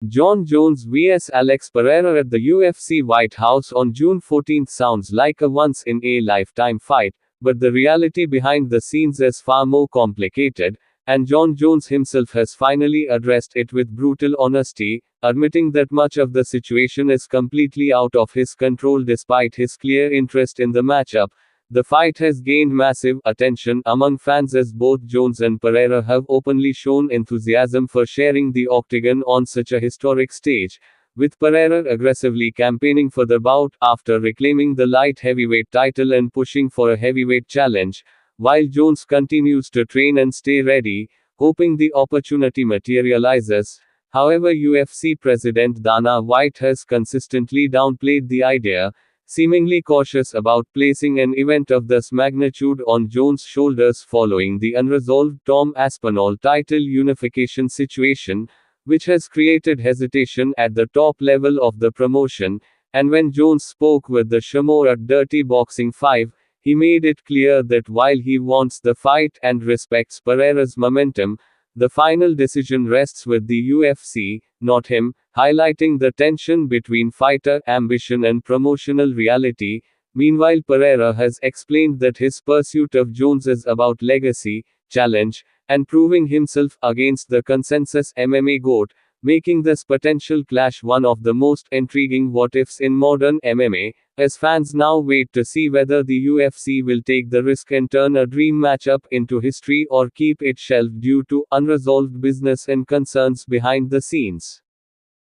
Jon Jones vs Alex Pereira at the UFC White House on June 14 sounds like a once-in-a-lifetime fight, but the reality behind the scenes is far more complicated, and Jon Jones himself has finally addressed it with brutal honesty, admitting that much of the situation is completely out of his control despite his clear interest in the matchup. The fight has gained massive attention among fans as both Jones and Pereira have openly shown enthusiasm for sharing the octagon on such a historic stage, with Pereira aggressively campaigning for the bout after reclaiming the light heavyweight title and pushing for a heavyweight challenge, while Jones continues to train and stay ready, hoping the opportunity materializes. However, UFC President Dana White has consistently downplayed the idea, seemingly cautious about placing an event of this magnitude on Jones' shoulders following the unresolved Tom Aspinall title unification situation, which has created hesitation at the top level of the promotion. And when Jones spoke with the Showdown at Dirty Boxing 5, he made it clear that while he wants the fight and respects Pereira's momentum, the final decision rests with the UFC, not him, highlighting the tension between fighter ambition and promotional reality. Meanwhile, Pereira has explained that his pursuit of Jones is about legacy, challenge, and proving himself against the consensus MMA GOAT, making this potential clash one of the most intriguing what-ifs in modern MMA, as fans now wait to see whether the UFC will take the risk and turn a dream matchup into history or keep it shelved due to unresolved business and concerns behind the scenes.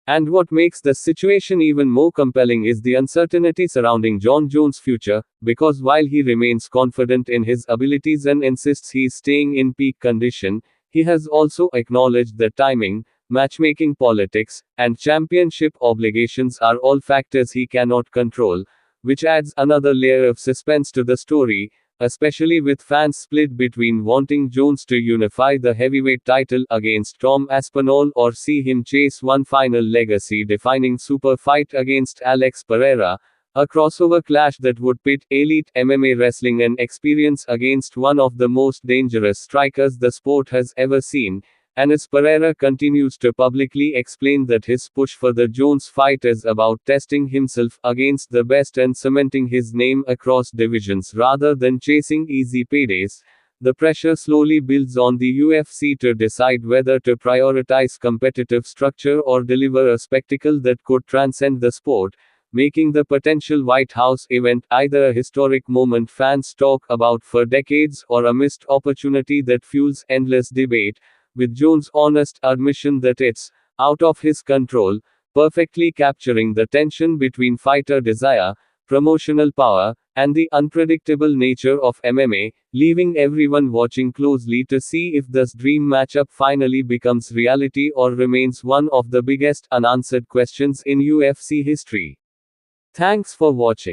And what makes the situation even more compelling is the uncertainty surrounding Jon Jones' future, because while he remains confident in his abilities and insists he is staying in peak condition, he has also acknowledged that timing, matchmaking politics, and championship obligations are all factors he cannot control, which adds another layer of suspense to the story, especially with fans split between wanting Jones to unify the heavyweight title against Tom Aspinall or see him chase one final legacy-defining super fight against Alex Pereira, a crossover clash that would pit elite MMA wrestling and experience against one of the most dangerous strikers the sport has ever seen. And as Pereira continues to publicly explain that his push for the Jones fight is about testing himself against the best and cementing his name across divisions rather than chasing easy paydays, the pressure slowly builds on the UFC to decide whether to prioritize competitive structure or deliver a spectacle that could transcend the sport, making the potential White House event either a historic moment fans talk about for decades or a missed opportunity that fuels endless debate, with Jones' honest admission that it's out of his control, perfectly capturing the tension between fighter desire, promotional power, and the unpredictable nature of MMA, leaving everyone watching closely to see if this dream matchup finally becomes reality or remains one of the biggest unanswered questions in UFC history. Thanks for watching.